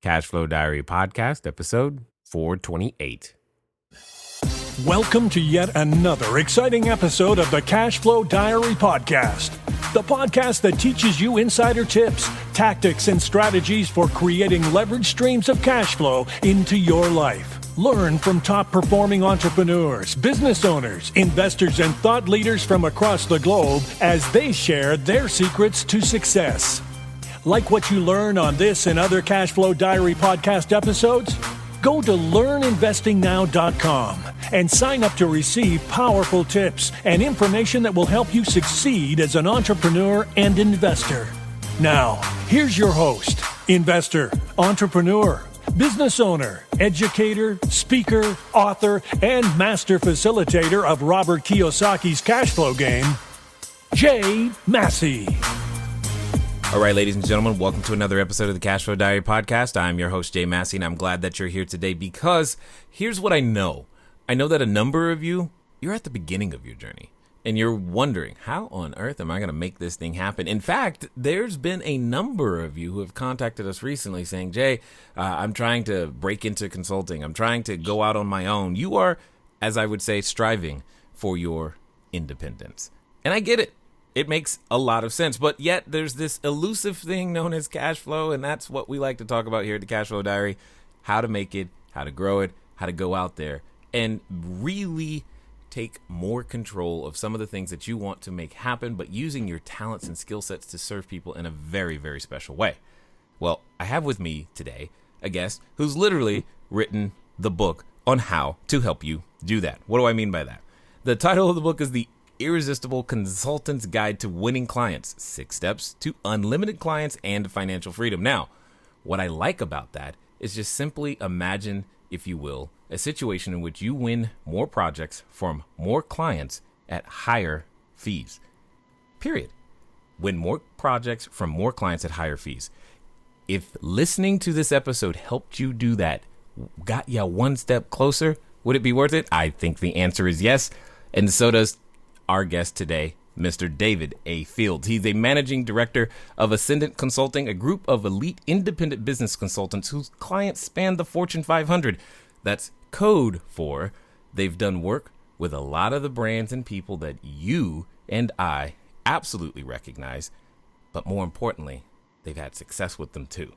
Cashflow Diary podcast, episode 428. Welcome to yet another exciting episode of the Cashflow Diary podcast, the podcast that teaches you insider tips, tactics, and strategies for creating leverage streams of cash flow into your life. Learn from top-performing entrepreneurs, business owners, investors, and thought leaders from across the globe as they share their secrets to success. Like what you learn on this and other Cashflow Diary podcast episodes? Go to learninvestingnow.com and sign up to receive powerful tips and information that will help you succeed as an entrepreneur and investor. Now, here's your host, investor, entrepreneur, business owner, educator, speaker, author, and master facilitator of Robert Kiyosaki's cash flow game, Jay Massey. All right, ladies and gentlemen, welcome to another episode of the Cashflow Diary podcast. I'm your host, Jay Massey, and I'm glad that you're here today because here's what I know. I know that a number of you, you're at the beginning of your journey, and you're wondering, how on earth am I going to make this thing happen? In fact, there's been a number of you who have contacted us recently saying, Jay, I'm trying to break into consulting. I'm trying to go out on my own. You are, as I would say, striving for your independence. And I get it. It makes a lot of sense, but yet there's this elusive thing known as cash flow, and that's what we like to talk about here at the Cashflow Diary, how to make it, how to grow it, how to go out there and really take more control of some of the things that you want to make happen, but using your talents and skill sets to serve people in a very, very special way. Well, I have with me today a guest who's literally written the book on how to help you do that. What do I mean by that? The title of the book is The Irresistible Consultant's Guide to Winning Clients, 6 Steps to Unlimited Clients and Financial Freedom. Now, what I like about that is just simply imagine, if you will, a situation in which you win more projects from more clients at higher fees. Period. Win more projects from more clients at higher fees. If listening to this episode helped you do that, got you one step closer, would it be worth it? I think the answer is yes. And so does our guest today, Mr. David A. Fields. He's a managing director of Ascendant Consulting, a group of elite independent business consultants whose clients span the Fortune 500. That's code for they've done work with a lot of the brands and people that you and I absolutely recognize, but more importantly, they've had success with them too.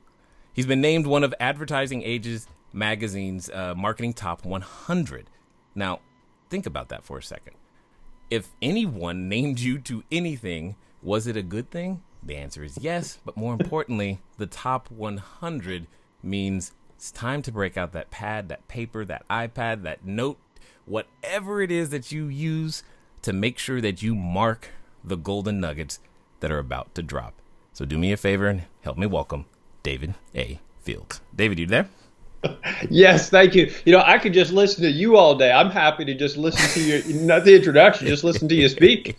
He's been named one of Advertising Age's magazine's marketing top 100. Now, think about that for a second. If anyone named you to anything, was it a good thing? The answer is yes, but more importantly, the top 100 means it's time to break out that pad, that paper, that iPad, that note, whatever it is that you use to make sure that you mark the golden nuggets that are about to drop. So do me a favor and help me welcome David A. Fields. David, you there? Yes, thank you. You know, I could just listen to you all day. I'm happy to just listen to you, not the introduction, just listen to you speak.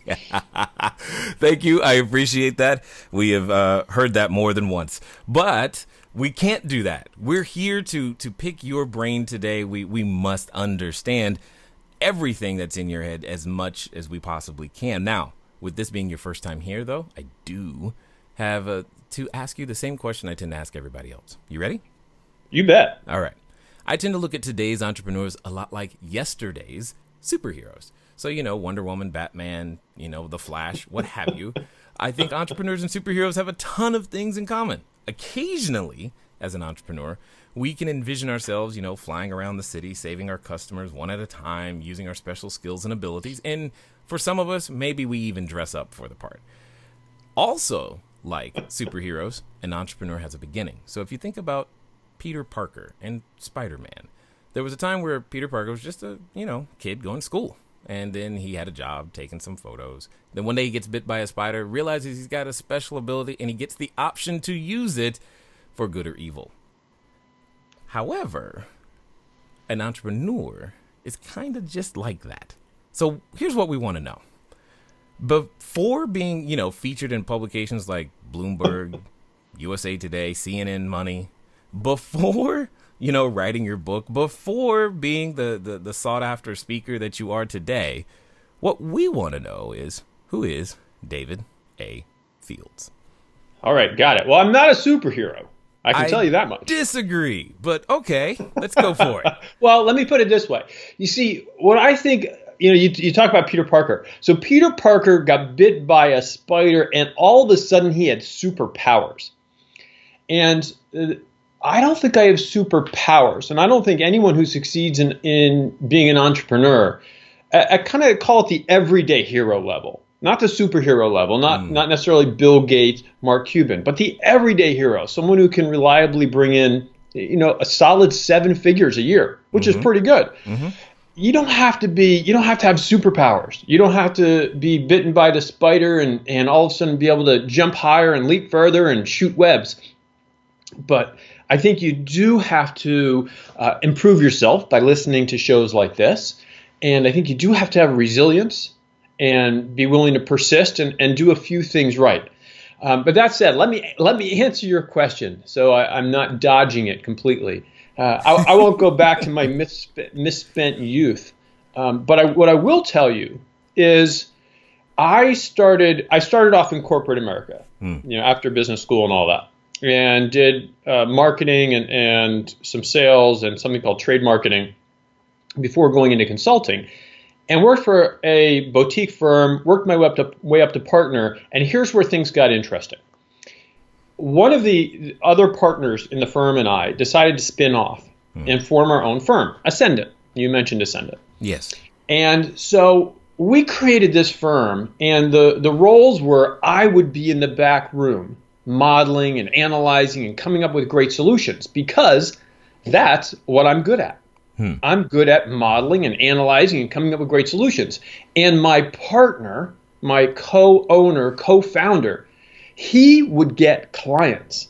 Thank you. I appreciate that. We have heard that more than once, but we can't do that. We're here to pick your brain today. We must understand everything that's in your head as much as we possibly can. Now, with this being your first time here, though, I do have to ask you the same question I tend to ask everybody else. You ready? You bet. All right. I tend to look at today's entrepreneurs a lot like yesterday's superheroes. So, Wonder Woman, Batman, The Flash, what have you. I think entrepreneurs and superheroes have a ton of things in common. Occasionally, as an entrepreneur, we can envision ourselves, flying around the city, saving our customers one at a time, using our special skills and abilities. And for some of us, maybe we even dress up for the part. Also, like superheroes, an entrepreneur has a beginning. So if you think about Peter Parker and Spider-Man, there was a time where Peter Parker was just a, kid going to school. And then he had a job taking some photos. Then one day he gets bit by a spider, realizes he's got a special ability, and he gets the option to use it for good or evil. However, an entrepreneur is kind of just like that. So here's what we want to know. Before being, featured in publications like Bloomberg, USA Today, CNN Money, before, writing your book, before being the sought after speaker that you are today, what we want to know is, who is David A. Fields? All right, got it. Well, I'm not a superhero. I can tell you that much. Disagree, but okay, let's go for it. Well, let me put it this way. You see, what I think, you talk about Peter Parker. So Peter Parker got bit by a spider, and all of a sudden he had superpowers. And I don't think I have superpowers, and I don't think anyone who succeeds in being an entrepreneur, I kind of call it the everyday hero level. Not the superhero level, not necessarily Bill Gates, Mark Cuban, but the everyday hero, someone who can reliably bring in, a solid 7 figures a year, which is pretty good. You don't have to have superpowers. You don't have to be bitten by the spider and all of a sudden be able to jump higher and leap further and shoot webs. But I think you do have to improve yourself by listening to shows like this. And I think you do have to have resilience and be willing to persist and do a few things right. But that said, let me answer your question, so I'm not dodging it completely. I won't go back to my misspent youth. But what I will tell you is I started off in corporate America, after business school and all that, and did marketing and some sales and something called trade marketing before going into consulting. And worked for a boutique firm, worked my way up to partner, and here's where things got interesting. One of the other partners in the firm and I decided to spin off and form our own firm, Ascendant. You mentioned Ascendant. Yes. And so we created this firm, and the roles were I would be in the back room modeling and analyzing and coming up with great solutions because that's what I'm good at. I'm good at modeling and analyzing and coming up with great solutions. And my partner, my co-owner, co-founder, he would get clients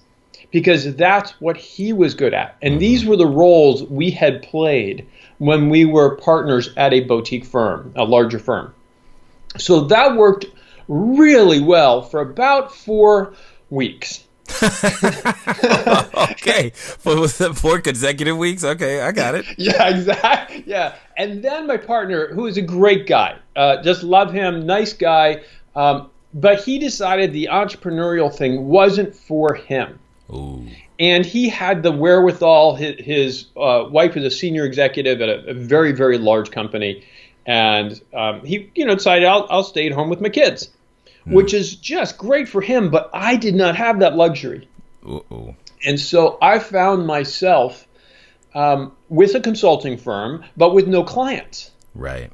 because that's what he was good at. And these were the roles we had played when we were partners at a boutique firm, a larger firm. So that worked really well for about 4 weeks. Okay, was it 4 consecutive weeks? Okay, I got it. Yeah, exactly. Yeah, and then my partner, who is a great guy, just love him, nice guy, but he decided the entrepreneurial thing wasn't for him. Ooh. And he had the wherewithal. His wife was a senior executive at a very, very large company, and he, decided I'll stay at home with my kids. Which is just great for him, but I did not have that luxury. Uh-oh. And so I found myself with a consulting firm, but with no clients. Right.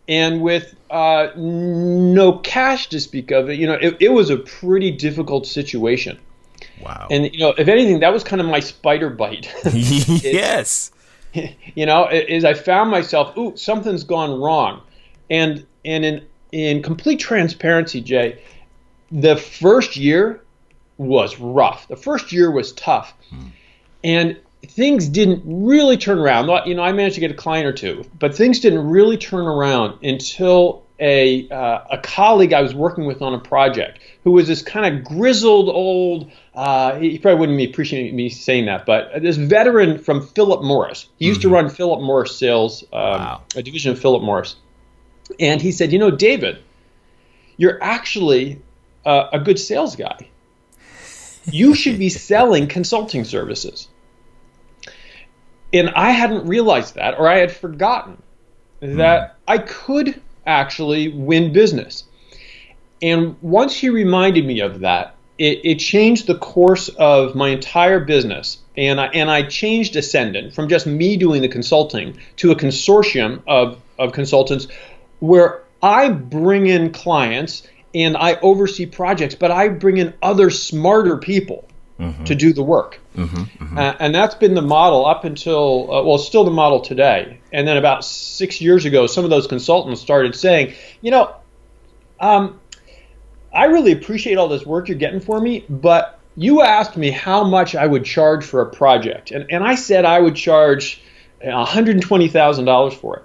And with no cash to speak of. It was a pretty difficult situation. Wow. And, if anything, that was kind of my spider bite. Yes. Is I found myself, something's gone wrong. And in complete transparency, Jay, the first year was rough. The first year was tough. And things didn't really turn around. I managed to get a client or two, but things didn't really turn around until a colleague I was working with on a project who was this kind of grizzled old, he probably wouldn't appreciate me saying that, but this veteran from Philip Morris. He used to run Philip Morris Sales, a division of Philip Morris. And he said, David, you're actually a good sales guy. You should be selling consulting services. And I hadn't realized that, or I had forgotten that I could actually win business. And once he reminded me of that, it changed the course of my entire business. And I changed Ascendant from just me doing the consulting to a consortium of consultants where I bring in clients and I oversee projects, but I bring in other smarter people to do the work. And that's been the model up until, still the model today. And then about 6 years ago, some of those consultants started saying, I really appreciate all this work you're getting for me, but you asked me how much I would charge for a project. And I said I would charge $120,000 for it.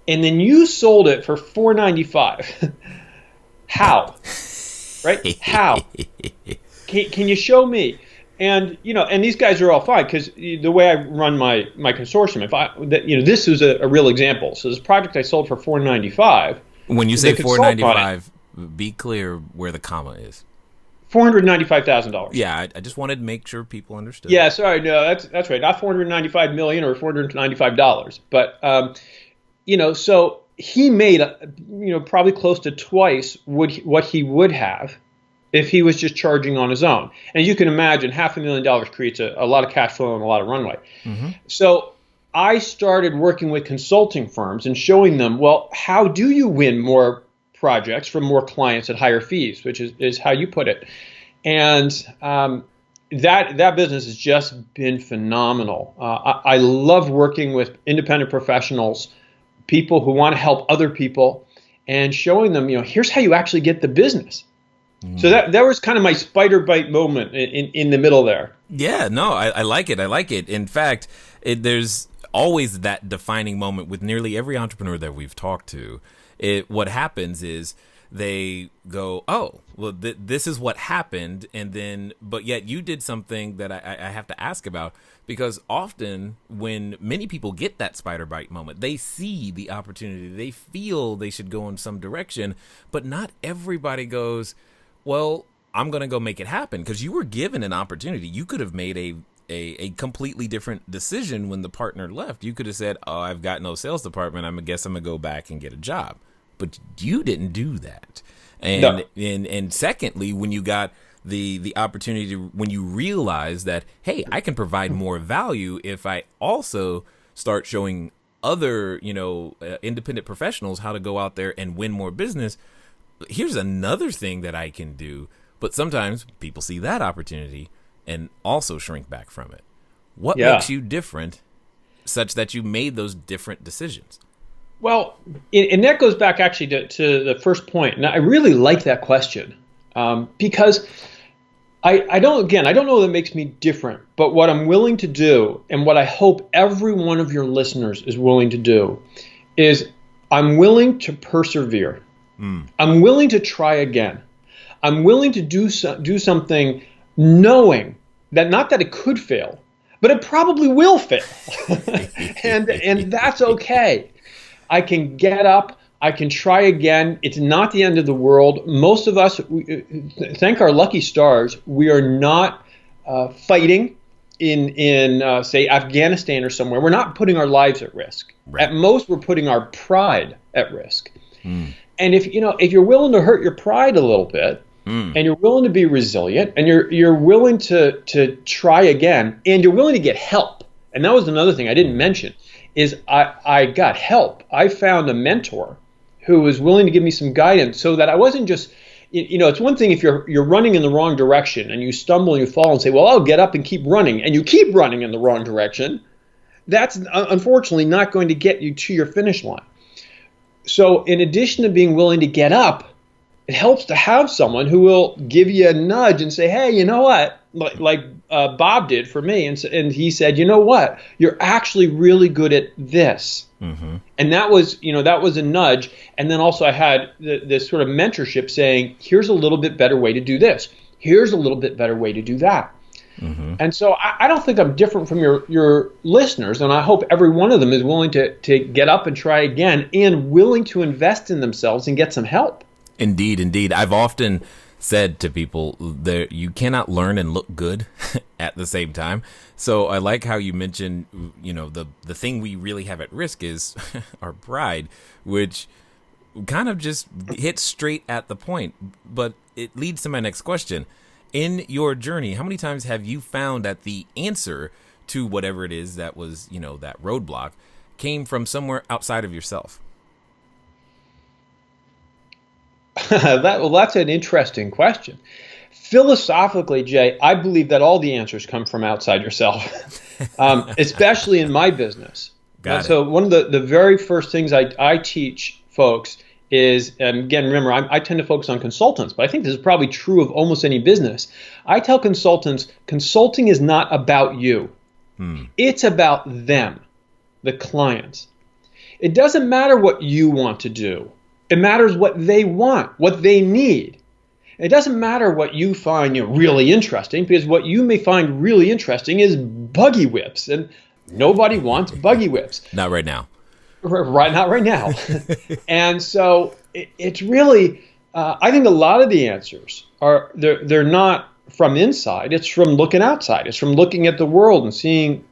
And then you sold it for $495. How? Right? How? Can you show me? And and these guys are all fine because the way I run my consortium, this is a real example. So this project I sold for $495. When you say $495, be clear where the comma is. $495,000. Yeah, I just wanted to make sure people understood. Yeah, sorry, no, that's right. Not 495 million or $495, but so he made probably close to twice what he would have if he was just charging on his own. And you can imagine $500,000 creates a lot of cash flow and a lot of runway. Mm-hmm. So I started working with consulting firms and showing them, well, how do you win more projects from more clients at higher fees, which is how you put it. And that business has just been phenomenal. I love working with independent professionals, people who want to help other people, and showing them, here's how you actually get the business. Mm. So that was kind of my spider bite moment in the middle there. Yeah, no, I like it. I like it. In fact, there's always that defining moment with nearly every entrepreneur that we've talked to. What happens is they go, oh, well, this is what happened. And then, but yet you did something that I have to ask about, because often when many people get that spider bite moment, they see the opportunity, they feel they should go in some direction, but not everybody goes, well, I'm going to go make it happen, because you were given an opportunity. You could have made a completely different decision when the partner left. You could have said, oh, I've got no sales department. I guess I'm going to go back and get a job. But you didn't do that. And no. and secondly, when you got the opportunity to, when you realize that, hey, I can provide more value if I also start showing other, independent professionals how to go out there and win more business. Here's another thing that I can do. But sometimes people see that opportunity and also shrink back from it. What makes you different such that you made those different decisions? Well, and that goes back actually to the first point. And I really like that question because I don't know that makes me different, but what I'm willing to do, and what I hope every one of your listeners is willing to do, is I'm willing to persevere. I'm willing to try again. I'm willing to do something knowing that not that it could fail, but it probably will fail. and that's okay. I can get up. I can try again. It's not the end of the world. Most of us, thank our lucky stars, we are not fighting in say, Afghanistan or somewhere. We're not putting our lives at risk. Right. At most, we're putting our pride at risk. And if you're willing to hurt your pride a little bit, and you're willing to be resilient, and you're willing to try again, and you're willing to get help, and that was another thing I didn't mention, is I got help. I found a mentor who was willing to give me some guidance, so that I wasn't just, it's one thing if you're running in the wrong direction and you stumble and you fall and say, well, I'll get up and keep running, and you keep running in the wrong direction. That's unfortunately not going to get you to your finish line. So in addition to being willing to get up, it helps to have someone who will give you a nudge and say, hey, you know what? Like Bob did for me. And he said, you know what? You're actually really good at this. Mm-hmm. And that was a nudge. And then also I had this sort of mentorship saying, here's a little bit better way to do this. Here's a little bit better way to do that. Mm-hmm. And so I don't think I'm different from your listeners. And I hope every one of them is willing to get up and try again, and willing to invest in themselves and get some help. Indeed. I've often said to people that you cannot learn and look good at the same time. So I like how you mentioned, the thing we really have at risk is our pride, which kind of just hits straight at the point. But it leads to my next question. In your journey, how many times have you found that the answer to whatever it is that was, that roadblock came from somewhere outside of yourself? That's an interesting question. Philosophically, Jay, I believe that all the answers come from outside yourself, especially in my business. So one of the very first things I teach folks is, and again, remember, I tend to focus on consultants, but I think this is probably true of almost any business. I tell consultants, consulting is not about you. It's about them, the clients. It doesn't matter what you want to do. It matters what they want, what they need. It doesn't matter what you find really interesting, because what you may find really interesting is buggy whips, and nobody wants buggy whips. Not right now. Not right now. And so it's really, I think a lot of the answers are they're not from inside. It's from looking outside. It's from looking at the world and seeing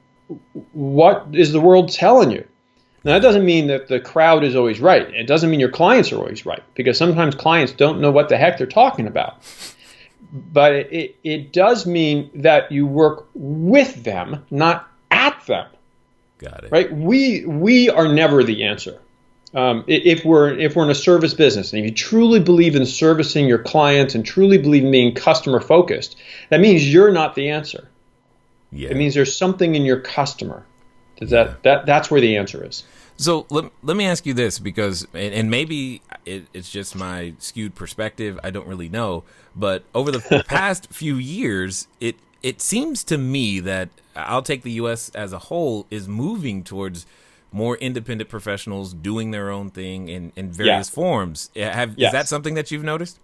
what is the world telling you. Now, that doesn't mean that the crowd is always right. It doesn't mean your clients are always right, because sometimes clients don't know what the heck they're talking about. But it does mean that you work with them, not at them. Got it. Right? We are never the answer. If we're in a service business, and if you truly believe in servicing your clients and truly believe in being customer focused, that means you're not the answer. Yeah. It means there's something in your customer. That's where the answer is. So let me ask you this, because, and maybe it's just my skewed perspective, I don't really know, but over the past few years, it seems to me that I'll take the U.S. as a whole is moving towards more independent professionals doing their own thing in various forms. Is that something that you've noticed?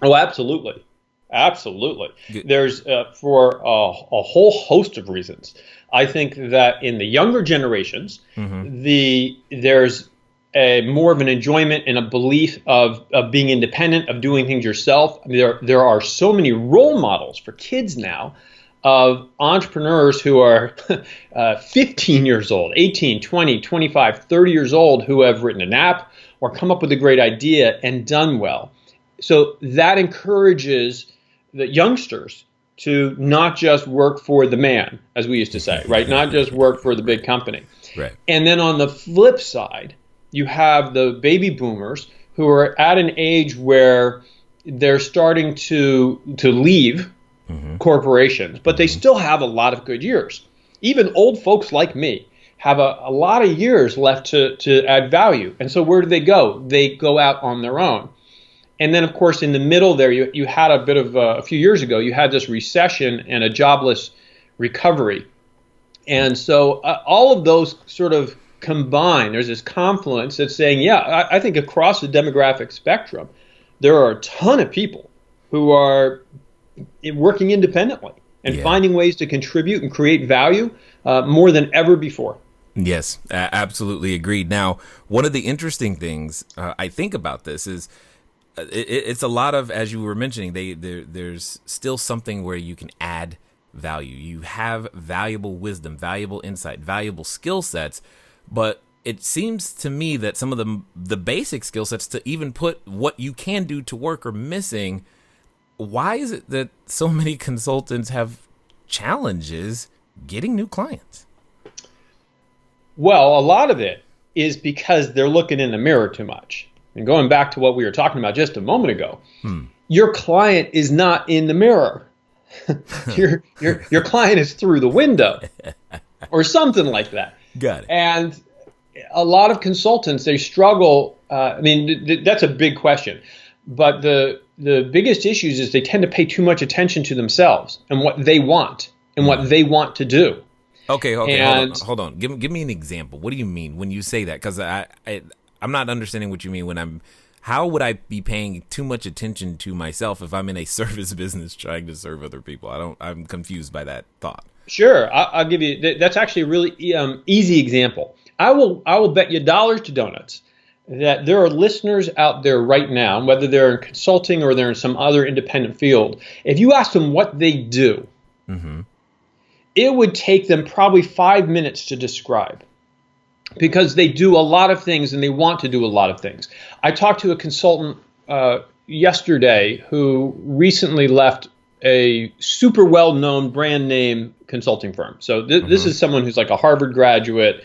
Oh, absolutely. Absolutely. Good. There's for a whole host of reasons. I think that in the younger generations, there's more of an enjoyment and a belief of being independent, of doing things yourself. I mean, there are so many role models for kids now of entrepreneurs who are 15 years old, 18, 20, 25, 30 years old, who have written an app or come up with a great idea and done well. So that encourages the youngsters to not just work for the man, as we used to say, right? Not just work for the big company. Right. And then on the flip side, you have the baby boomers who are at an age where they're starting to leave corporations, but they still have a lot of good years. Even old folks like me have a lot of years left to add value. And so where do they go? They go out on their own. And then, of course, in the middle there, you had a bit of a few years ago, you had this recession and a jobless recovery. And so all of those sort of combine. There's this confluence that's saying, I think across the demographic spectrum, there are a ton of people who are working independently and finding ways to contribute and create value more than ever before. Yes, absolutely agreed. Now, one of the interesting things I think about this is it's a lot of, as you were mentioning, there's still something where you can add value. You have valuable wisdom, valuable insight, valuable skill sets, but it seems to me that some of the basic skill sets to even put what you can do to work are missing. Why is it that so many consultants have challenges getting new clients? Well, a lot of it is because they're looking in the mirror too much. And going back to what we were talking about just a moment ago, your client is not in the mirror. Your client is through the window or something like that. Got it. And a lot of consultants, they struggle. That's a big question. But the biggest issues is they tend to pay too much attention to themselves and what they want and what they want to do. Okay, and, hold on. Give me an example. What do you mean when you say that? Because I'm not understanding what you mean how would I be paying too much attention to myself if I'm in a service business trying to serve other people? I'm confused by that thought. Sure, I'll give you. That's actually a really easy example. I will bet you dollars to donuts that there are listeners out there right now, whether they're in consulting or they're in some other independent field. If you ask them what they do, it would take them probably 5 minutes to describe, because they do a lot of things and they want to do a lot of things. I talked to a consultant yesterday who recently left a super well-known brand name consulting firm. So this is someone who's like a Harvard graduate,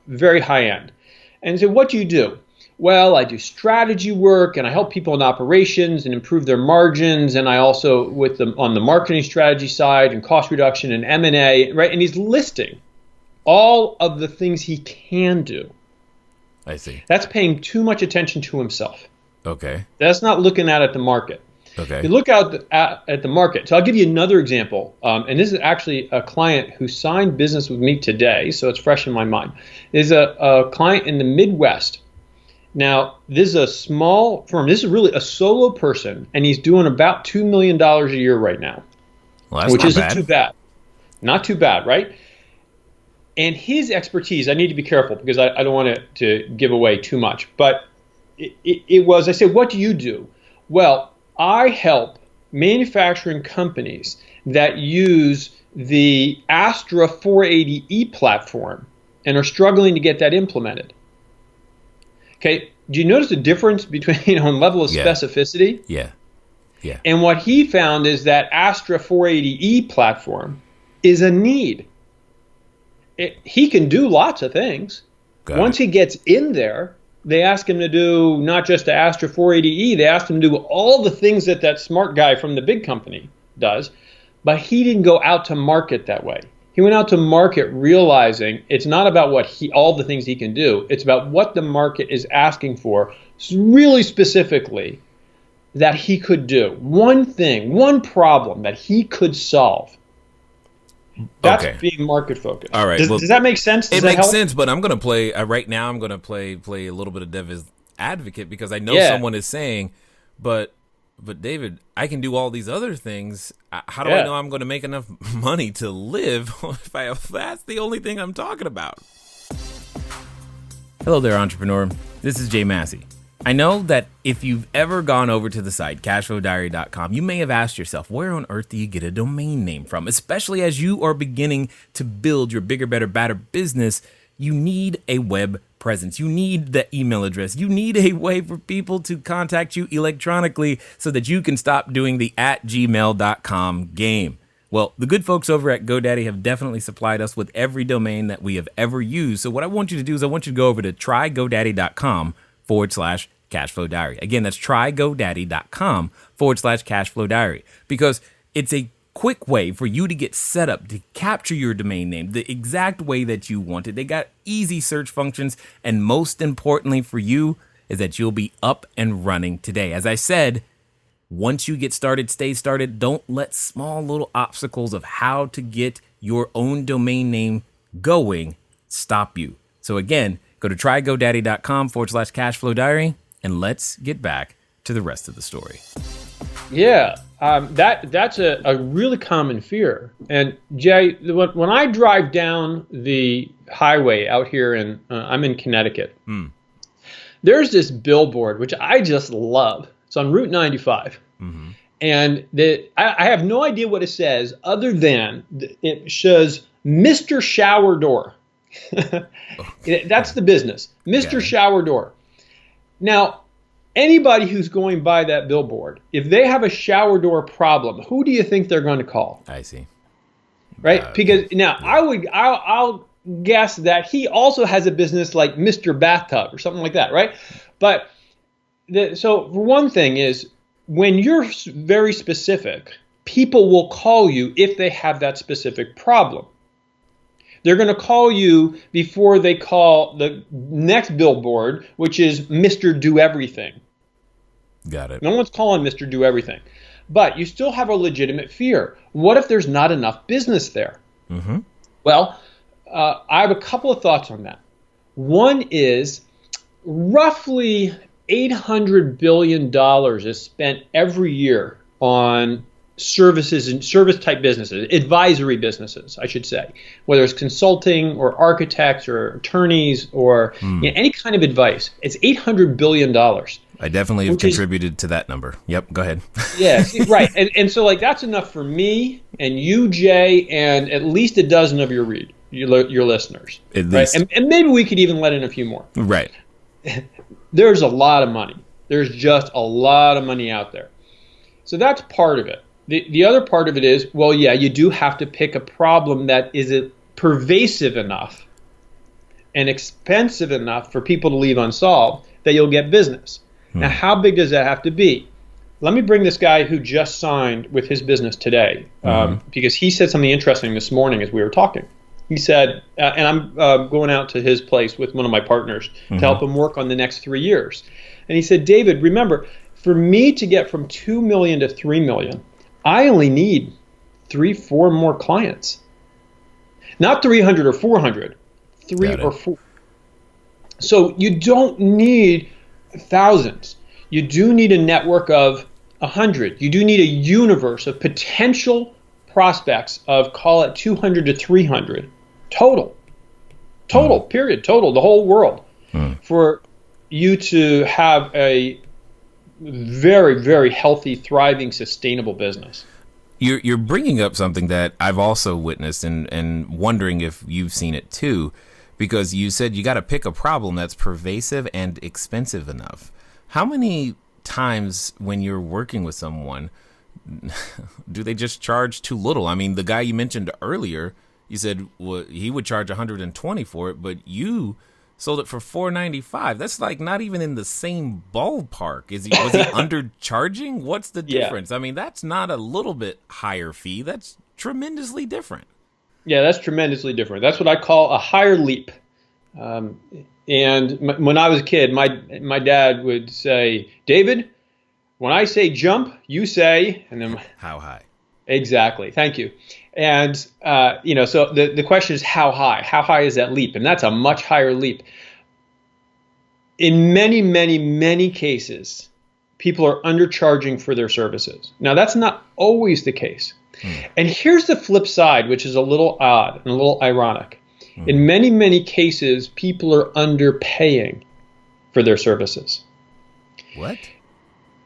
very high-end. And he said, what do you do? Well, I do strategy work and I help people in operations and improve their margins. And I also with them on the marketing strategy side and cost reduction and M&A, right? And he's listing all of the things he can do. I see. That's paying too much attention to himself. Okay. That's not looking at the market. Okay. You look out at the market. So I'll give you another example. And this is actually a client who signed business with me today, so it's fresh in my mind. There's a client in the Midwest. Now, this is a small firm. This is really a solo person, and he's doing about $2 million a year right now, which isn't too bad. Not too bad, right? And his expertise, I need to be careful because I don't want to give away too much, but it was, I said, what do you do? Well, I help manufacturing companies that use the Astra 480E platform and are struggling to get that implemented. Okay, do you notice the difference between on level of specificity? Yeah. And what he found is that Astra 480E platform is a need. He can do lots of things. Once he gets in there, they ask him to do not just the Astra 480E, they asked him to do all the things that smart guy from the big company does, but he didn't go out to market that way. He went out to market realizing it's not about all the things he can do, it's about what the market is asking for, really specifically, that he could do. One thing, one problem that he could solve. That's being market focused. All right. Does that make sense? It makes sense, but I'm going to play right now. I'm going to play a little bit of devil's advocate because I know someone is saying, but David, I can do all these other things. How do I know I'm going to make enough money to live if that's the only thing I'm talking about? Hello there, entrepreneur. This is Jay Massey. I know that if you've ever gone over to the site, cashflowdiary.com, you may have asked yourself, where on earth do you get a domain name from? Especially as you are beginning to build your bigger, better, badder business, you need a web presence. You need the email address. You need a way for people to contact you electronically so that you can stop doing the @gmail.com game. Well, the good folks over at GoDaddy have definitely supplied us with every domain that we have ever used. So what I want you to do is I want you to go over to trygodaddy.com/Cashflow Diary. Again, that's trygodaddy.com/Cashflow Diary, because it's a quick way for you to get set up to capture your domain name the exact way that you want it. They got easy search functions, and most importantly for you is that you'll be up and running today. As I said, once you get started, stay started. Don't let small little obstacles of how to get your own domain name going stop you. So again, go to trygodaddy.com/Cashflow Diary, and let's get back to the rest of the story. Yeah, that's a really common fear. And Jay, when I drive down the highway out here I'm in Connecticut, there's this billboard, which I just love. It's on Route 95. Mm-hmm. And I have no idea what it says other than it says Mr. Shower Door. That's the business, Mr. Shower Door. Now, anybody who's going by that billboard, if they have a shower door problem, who do you think they're going to call? I see. Right? Because now I'll guess that he also has a business like Mr. Bathtub or something like that, right? But so for one thing is when you're very specific, people will call you if they have that specific problem. They're going to call you before they call the next billboard, which is Mr. Do Everything. Got it. No one's calling Mr. Do Everything. But you still have a legitimate fear. What if there's not enough business there? Mm-hmm. Well, I have a couple of thoughts on that. One is roughly $800 billion is spent every year on services and service type businesses, advisory businesses, I should say, whether it's consulting or architects or attorneys or any kind of advice. It's $800 billion. I definitely have contributed to that number. Yep, go ahead. Yeah, right. And so like that's enough for me and you, Jay, and at least a dozen of your listeners. At least. Right? And maybe we could even let in a few more. Right. There's a lot of money. There's just a lot of money out there. So that's part of it. The other part of it is, well, yeah, you do have to pick a problem that is pervasive enough and expensive enough for people to leave unsolved that you'll get business. Now, how big does that have to be? Let me bring this guy who just signed with his business today, because he said something interesting this morning as we were talking. He said, and I'm going out to his place with one of my partners to help him work on the next 3 years. And he said, David, remember, for me to get from 2 million to 3 million, I only need 3-4 more clients. Not 300 or 400, 3 or 4. So you don't need thousands. You do need a network of 100. You do need a universe of potential prospects of, call it 200 to 300 total, period, total, the whole world, for you to have a very, very healthy, thriving, sustainable business. You're bringing up something that I've also witnessed and wondering if you've seen it too, because you said you got to pick a problem that's pervasive and expensive enough. How many times when you're working with someone do they just charge too little? I mean, the guy you mentioned earlier, you said he would charge 120 for it, but you sold it for 495. That's like not even in the same ballpark. Was he undercharging? What's the difference? I mean, that's not a little bit higher fee. That's tremendously different. Yeah, that's tremendously different. That's what I call a higher leap. And when I was a kid, my dad would say, David, when I say jump, you say, and then how high? Exactly. Thank you. And, so the question is how high? How high is that leap? And that's a much higher leap. In many, many, many cases, people are undercharging for their services. Now, that's not always the case. And here's the flip side, which is a little odd and a little ironic. In many, many cases, people are underpaying for their services. What?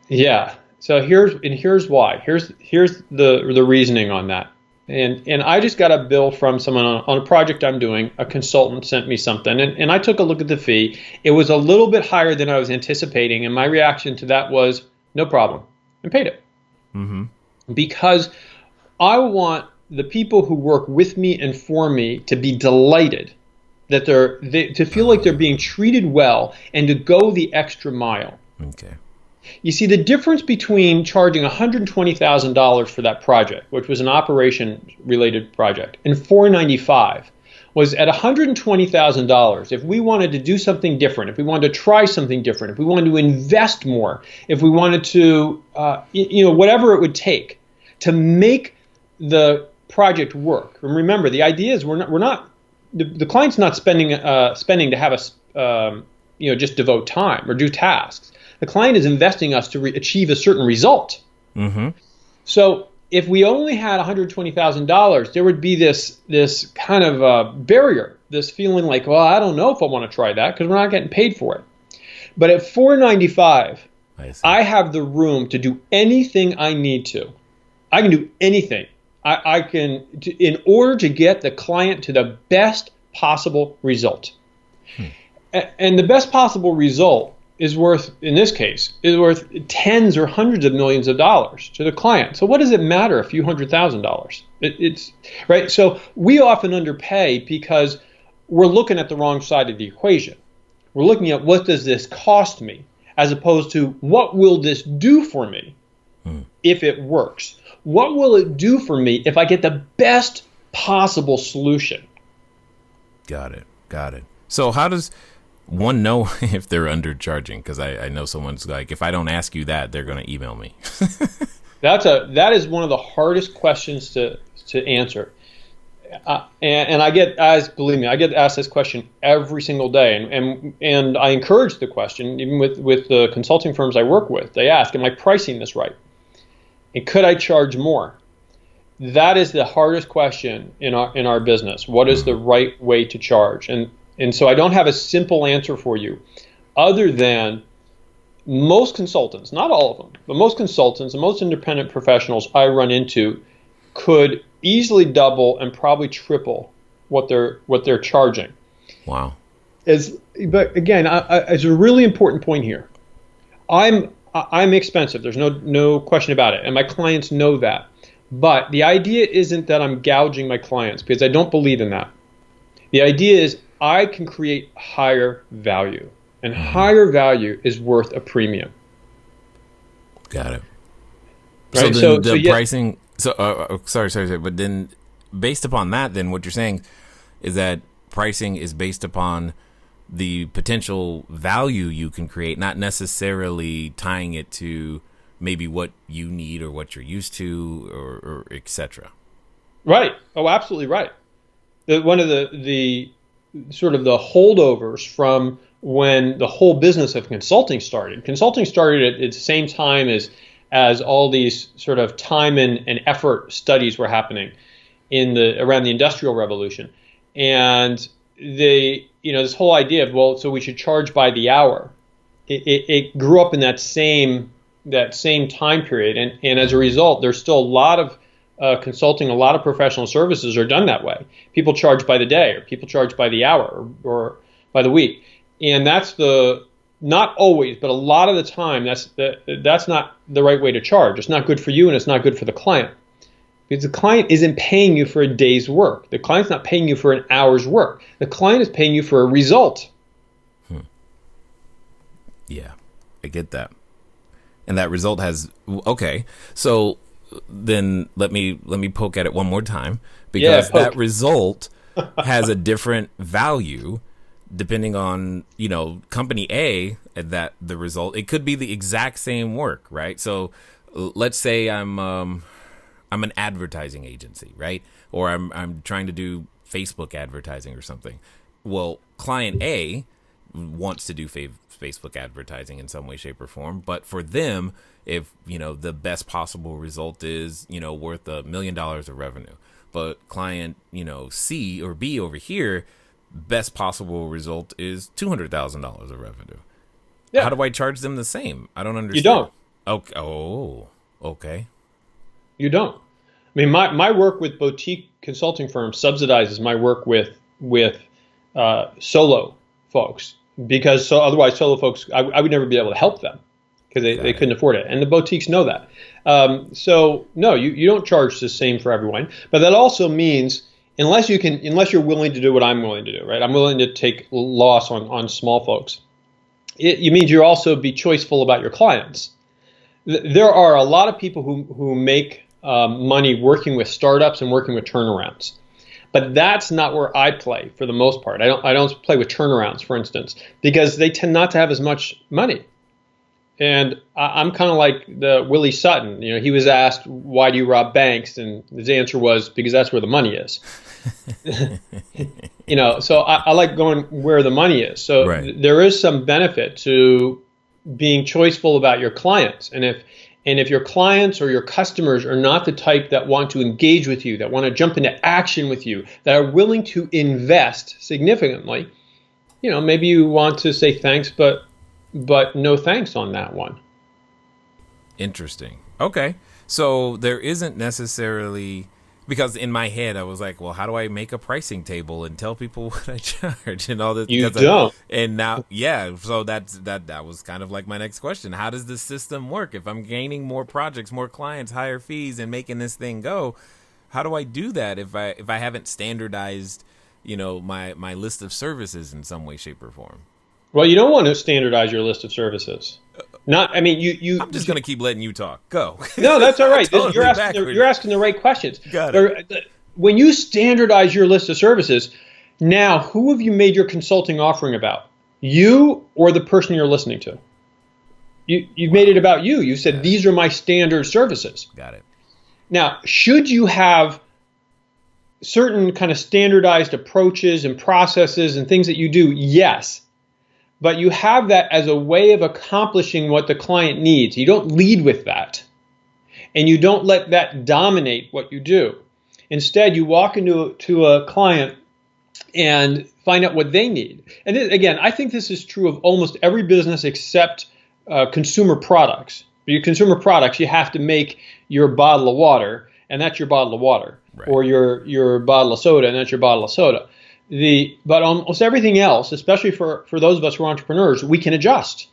Yeah. So here's why. Here's the reasoning on that. And I just got a bill from someone on a project I'm doing. A consultant sent me something, and I took a look at the fee. It was a little bit higher than I was anticipating, and my reaction to that was no problem, and paid it. Because I want the people who work with me and for me to be delighted that to feel like they're being treated well and to go the extra mile. Okay. You see, the difference between charging $120,000 for that project, which was an operation-related project, and $495 was at $120,000. If we wanted to do something different, if we wanted to try something different, if we wanted to invest more, if we wanted to, whatever it would take to make the project work. And remember, the idea is the client's not spending to have us, just devote time or do tasks. The client is investing us to achieve a certain result. So if we only had $120,000, there would be this kind of barrier, this feeling like, well, I don't know if I want to try that because we're not getting paid for it. But at $495, I have the room to do anything I need to. I can do anything. I can, in order to get the client to the best possible result. And the best possible result is worth, in this case, tens or hundreds of millions of dollars to the client. So what does it matter a few $100,000? It's right. So we often underpay because we're looking at the wrong side of the equation. We're looking at what does this cost me, as opposed to what will this do for me if it works? What will it do for me if I get the best possible solution? Got it. So how does one know if they're undercharging? Because I know someone's like, if I don't ask you that, they're going to email me. That is one of the hardest questions to answer. And I get, believe me, I get asked this question every single day. And I encourage the question, even with the consulting firms I work with. They ask, am I pricing this right? And could I charge more? That is the hardest question in our business. What is the right way to charge? And so I don't have a simple answer for you, other than most consultants, not all of them, but most consultants and most independent professionals I run into could easily double and probably triple what they're charging. Wow. But again, it's a really important point here. I'm expensive. There's no question about it, and my clients know that. But the idea isn't that I'm gouging my clients, because I don't believe in that. The idea is I can create higher value, and higher value is worth a premium. Got it. Right? So then the pricing. So sorry. But then, based upon that, then what you're saying is that pricing is based upon the potential value you can create, not necessarily tying it to maybe what you need or what you're used to, or et cetera. Right. Oh, absolutely right. One of the sort of the holdovers from when the whole business of consulting started. Consulting started at the same time as all these sort of time and effort studies were happening around the Industrial Revolution. And this whole idea of, so we should charge by the hour. It grew up in that same that same time period. And as a result, there's still a lot of consulting, a lot of professional services are done that way. People charge by the day, or people charge by the hour, or by the week. And that's not always, but a lot of the time, that's not the right way to charge. It's not good for you, and it's not good for the client. Because the client isn't paying you for a day's work. The client's not paying you for an hour's work. The client is paying you for a result. Yeah, I get that. And that result has, okay, so then let me poke at it one more time, because that result has a different value depending on, company A, that the result, it could be the exact same work, right? So let's say I'm an advertising agency, right? Or I'm trying to do Facebook advertising or something. Well, client A wants to do Facebook advertising in some way, shape, or form. But for them, if, the best possible result is, worth $1 million of revenue. But client, C or B over here, best possible result is $200,000 of revenue. Yeah. How do I charge them the same? I don't understand. You don't. Okay. Oh, okay. You don't. I mean, my work with boutique consulting firms subsidizes my work with solo folks, because otherwise solo folks, I would never be able to help them because they couldn't afford it. And the boutiques know that. So no, you don't charge the same for everyone. But that also means unless you're willing to do what I'm willing to do, right? I'm willing to take loss on small folks. It means you also be choiceful about your clients. There are a lot of people who make money working with startups and working with turnarounds, but that's not where I play for the most part. I don't play with turnarounds, for instance, because they tend not to have as much money. And I'm kind of like the Willie Sutton. He was asked, "Why do you rob banks?" And his answer was, "Because that's where the money is." So I like going where the money is. So there is some benefit to being choiceful about your clients. And if your clients or your customers are not the type that want to engage with you, that want to jump into action with you, that are willing to invest significantly, maybe you want to say thanks, but no thanks on that one. Interesting. Okay. So there isn't necessarily, because in my head I was like, well, how do I make a pricing table and tell people what I charge and all this? You don't. And now, so that was kind of like my next question. How does this system work? If I'm gaining more projects, more clients, higher fees, and making this thing go, how do I do that if I haven't standardized, my list of services in some way, shape, or form? Well, you don't want to standardize your list of services. I'm just going to keep letting you talk. Go. No, that's all right. Totally you're asking the right questions. Got it. When you standardize your list of services, now who have you made your consulting offering about? You or the person you're listening to? You've made it about you. You said, these are my standard services. Got it. Now, should you have certain kind of standardized approaches and processes and things that you do? Yes. But you have that as a way of accomplishing what the client needs. You don't lead with that. And you don't let that dominate what you do. Instead, you walk into a client and find out what they need. And then, again, I think this is true of almost every business except consumer products. For your consumer products, you have to make your bottle of water, and that's your bottle of water. Right. Or your bottle of soda, and that's your bottle of soda. But almost everything else, especially for those of us who are entrepreneurs, we can adjust.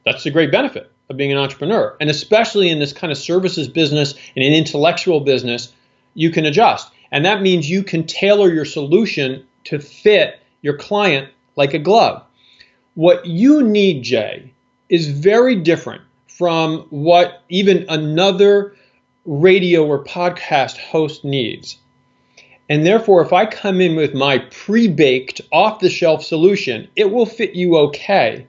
That's the great benefit of being an entrepreneur. And especially in this kind of services business and an intellectual business, you can adjust. And that means you can tailor your solution to fit your client like a glove. What you need, Jay, is very different from what even another radio or podcast host needs. And therefore, if I come in with my pre-baked, off-the-shelf solution, it will fit you okay.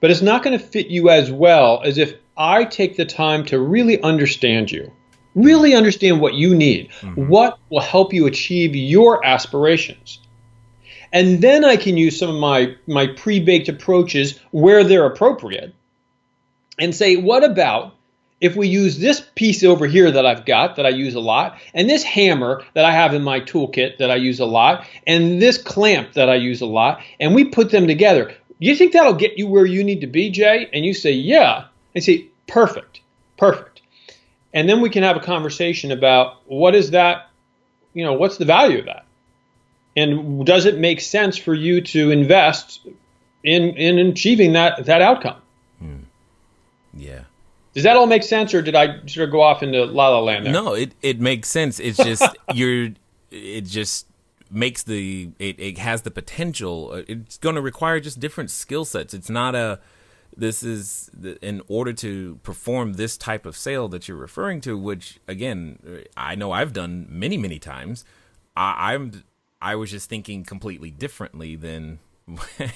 But it's not going to fit you as well as if I take the time to really understand you, really understand what you need, what will help you achieve your aspirations. And then I can use some of my pre-baked approaches where they're appropriate and say, what about if we use this piece over here that I've got that I use a lot, and this hammer that I have in my toolkit that I use a lot, and this clamp that I use a lot, and we put them together. Do you think that'll get you where you need to be, Jay? And you say, yeah. I say, perfect. Perfect. And then we can have a conversation about what is that, what's the value of that? And does it make sense for you to invest in achieving that outcome? Yeah. Does that all make sense, or did I sort of go off into la la land there? No, it makes sense. It's just it just makes it has the potential. It's going to require just different skill sets. It's not in order to perform this type of sale that you're referring to, which again, I know I've done many, many times. I was just thinking completely differently than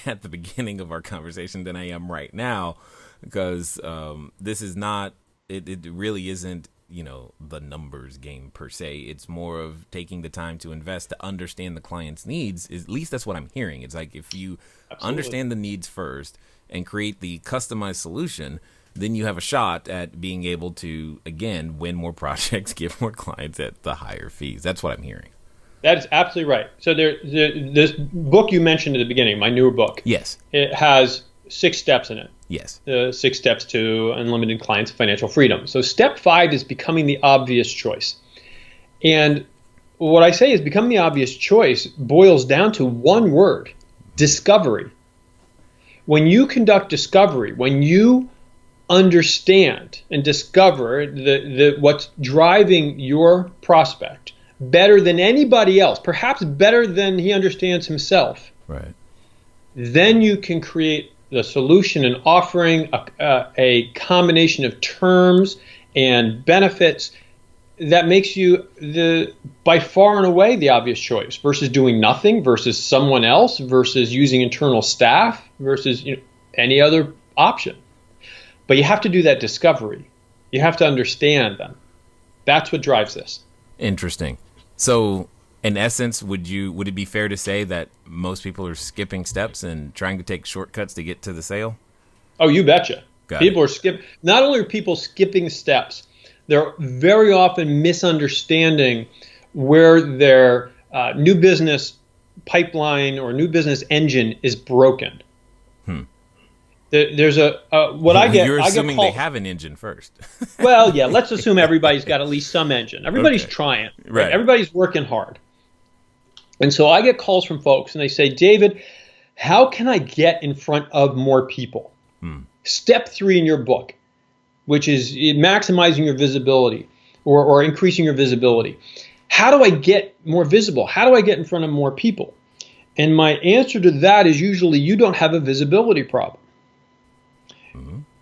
at the beginning of our conversation than I am right now, because this is not, it really isn't, the numbers game per se. It's more of taking the time to invest to understand the client's needs. At least that's what I'm hearing. It's like if you understand the needs first and create the customized solution, then you have a shot at being able to, again, win more projects, give more clients at the higher fees. That's what I'm hearing. That is absolutely right. So this book you mentioned at the beginning, my newer book, yes, it has 6 steps in it. Yes. 6 steps to unlimited clients' financial freedom. So step 5 is becoming the obvious choice. And what I say is becoming the obvious choice boils down to one word: discovery. When you conduct discovery, when you understand and discover what's driving your prospect better than anybody else, perhaps better than he understands himself, right, then you can create the solution and offering a combination of terms and benefits that makes you by far and away the obvious choice versus doing nothing, versus someone else, versus using internal staff, versus any other option. But you have to do that discovery. You have to understand them. That's what drives this. Interesting. So in essence, would it be fair to say that most people are skipping steps and trying to take shortcuts to get to the sale? Oh, you betcha. People are not only are people skipping steps, they're very often misunderstanding where their new business pipeline or new business engine is broken. There's what I get. You're assuming they have an engine first. Well, yeah. Let's assume everybody's got at least some engine. Everybody's trying. Right? Everybody's working hard. And so I get calls from folks, and they say, "David, how can I get in front of more people?" Step 3 in your book, which is maximizing your visibility or increasing your visibility. How do I get more visible? How do I get in front of more people? And my answer to that is usually you don't have a visibility problem.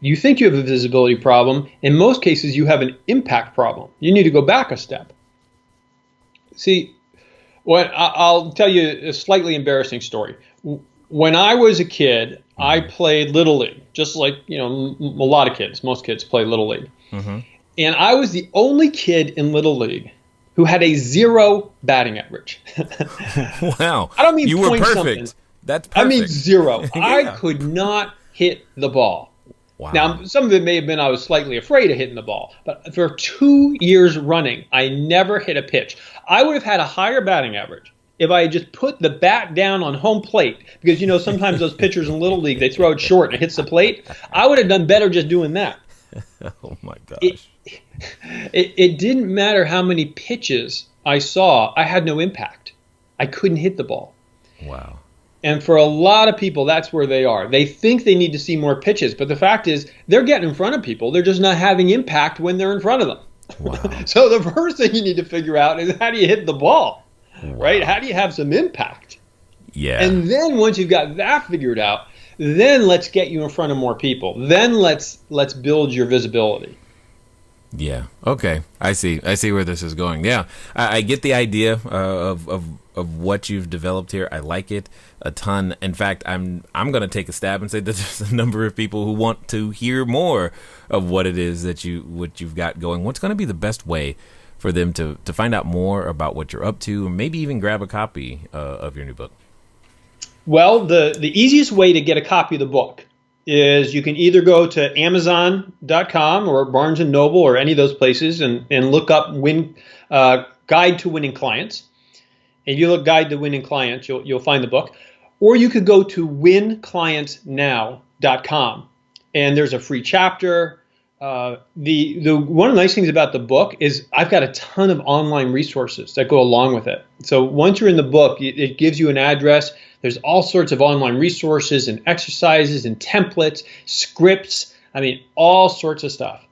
You think you have a visibility problem. In most cases, you have an impact problem. You need to go back a step. See, I'll tell you a slightly embarrassing story. When I was a kid, I played Little League, just like a lot of kids. Most kids play Little League. And I was the only kid in Little League who had a 0 batting average. Wow. I don't mean you were point perfect. something. That's perfect. I mean 0. Yeah. I could not hit the ball. Wow. Now, some of it may have been I was slightly afraid of hitting the ball, but for 2 years running, I never hit a pitch. I would have had a higher batting average if I had just put the bat down on home plate, because sometimes those pitchers in Little League, they throw it short and it hits the plate. I would have done better just doing that. Oh my gosh. It didn't matter how many pitches I saw, I had no impact. I couldn't hit the ball. Wow. And for a lot of people, that's where they are. They think they need to see more pitches, but the fact is they're getting in front of people. They're just not having impact when they're in front of them. Wow. So the first thing you need to figure out is, how do you hit the ball, right? How do you have some impact? Yeah. And then once you've got that figured out, then let's get you in front of more people. Then let's build your visibility. Yeah. Okay. I see where this is going. Yeah. I get the idea of what you've developed here. I like it a ton. In fact, I'm going to take a stab and say that there's a number of people who want to hear more of what it is that you've got going. What's going to be the best way for them to find out more about what you're up to, or maybe even grab a copy of your new book? Well, the easiest way to get a copy of the book is you can either go to Amazon.com or Barnes & Noble or any of those places and look up Guide to Winning Clients. And if you look Guide to Winning Clients, you'll find the book. Or you could go to winclientsnow.com, and there's a free chapter. The one of the nice things about the book is I've got a ton of online resources that go along with it. So once you're in the book, it gives you an address. There's all sorts of online resources and exercises and templates, scripts. I mean, all sorts of stuff.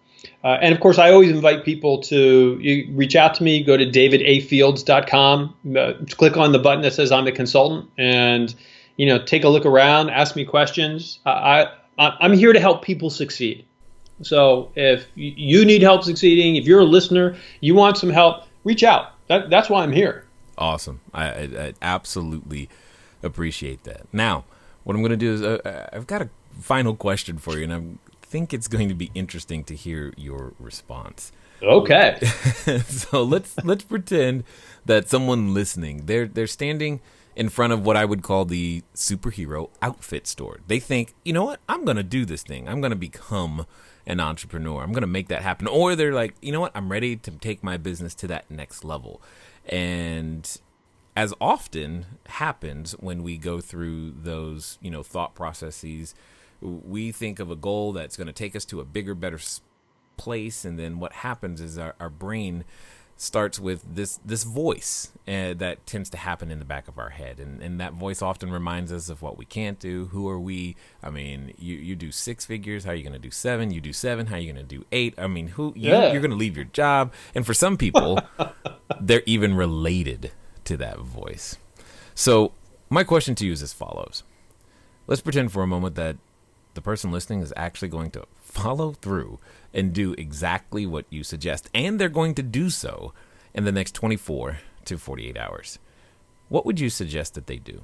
And of course, I always invite people to reach out to me. Go to davidafields.com, click on the button that says I'm a consultant, and take a look around, ask me questions. I'm here to help people succeed. So if you need help succeeding, if you're a listener, you want some help, reach out. That's why I'm here. Awesome. I absolutely appreciate that. Now, what I'm going to do is I've got a final question for you, and I think it's going to be interesting to hear your response. Okay. So let's pretend that someone listening, they're standing in front of what I would call the superhero outfit store. They think, you know what? I'm going to do this thing. I'm going to become an entrepreneur. I'm going to make that happen. Or they're like, you know what? I'm ready to take my business to that next level. And as often happens when we go through those, thought processes, we think of a goal that's going to take us to a bigger, better place. And then what happens is our brain starts with this voice that tends to happen in the back of our head. And that voice often reminds us of what we can't do. Who are we? I mean, you do 6 figures. How are you going to do 7? You do 7. How are you going to do 8? I mean, you're going to leave your job. And for some people, they're even related to that voice. So my question to you is as follows. Let's pretend for a moment that the person listening is actually going to follow through and do exactly what you suggest, and they're going to do so in the next 24 to 48 hours. What would you suggest that they do?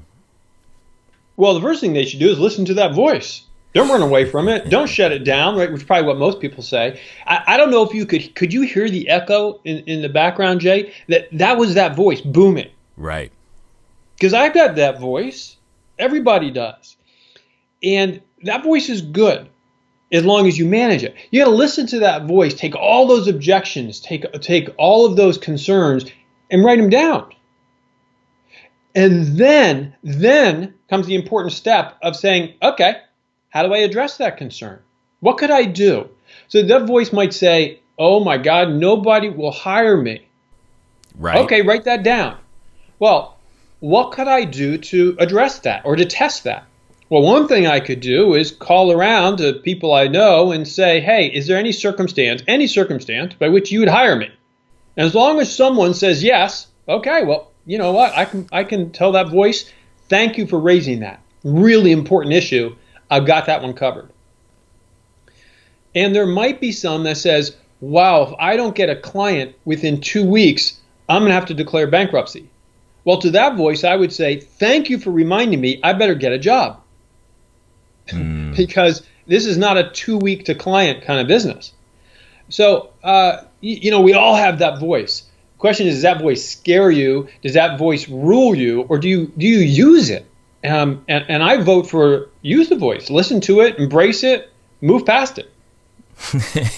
Well, the first thing they should do is listen to that voice. Don't run away from it. Don't shut it down, right? Which is probably what most people say. I don't know if you could you hear the echo in the background, Jay? That was that voice booming. Right. Because I've got that voice. Everybody does. And that voice is good as long as you manage it. You got to listen to that voice, take all those objections, take all of those concerns and write them down. And then comes the important step of saying, okay, how do I address that concern? What could I do? So that voice might say, oh my God, nobody will hire me. Right. Okay, write that down. Well, what could I do to address that or to test that? Well, one thing I could do is call around to people I know and say, hey, is there any circumstance by which you would hire me? And as long as someone says yes, okay, well, you know what? I can tell that voice, thank you for raising that. Really important issue. I've got that one covered. And there might be some that says, wow, if I don't get a client within 2 weeks, I'm going to have to declare bankruptcy. Well, to that voice, I would say, thank you for reminding me, I better get a job. Because this is not a 2-week to client kind of business. So, we all have that voice. The question is, does that voice scare you? Does that voice rule you? Or do you use it? And I vote for use the voice. Listen to it, embrace it, move past it.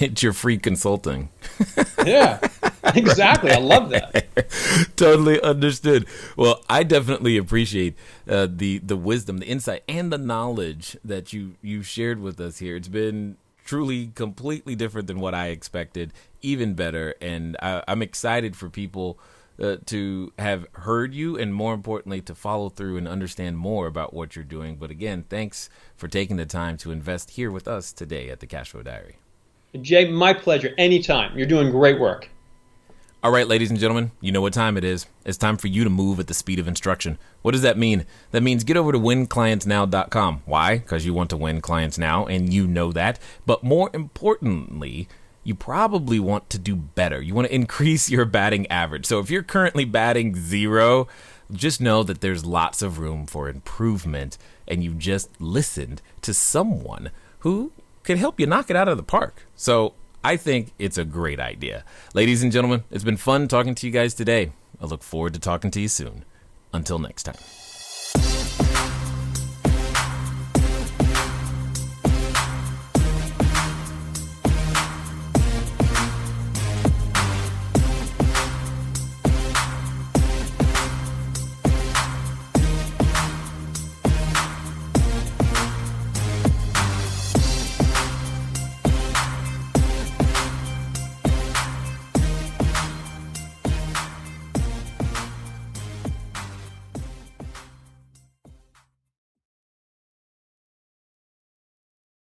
It's your free consulting. Yeah, exactly. I love that. Totally understood. Well, I definitely appreciate the wisdom, the insight, and the knowledge that you shared with us here. It's been truly completely different than what I expected, even better. And I'm excited for people to have heard you, and more importantly, to follow through and understand more about what you're doing. But again, thanks for taking the time to invest here with us today at the Cashflow Diary. Jay, my pleasure. Anytime. You're doing great work. All right, ladies and gentlemen, you know what time it is. It's time for you to move at the speed of instruction. What does that mean? That means get over to winclientsnow.com. Why? Because you want to win clients now, and you know that. But more importantly, you probably want to do better. You want to increase your batting average. So if you're currently batting 0, just know that there's lots of room for improvement, and you just listened to someone who can help you knock it out of the park. So I think it's a great idea. Ladies and gentlemen, it's been fun talking to you guys today. I look forward to talking to you soon. Until next time.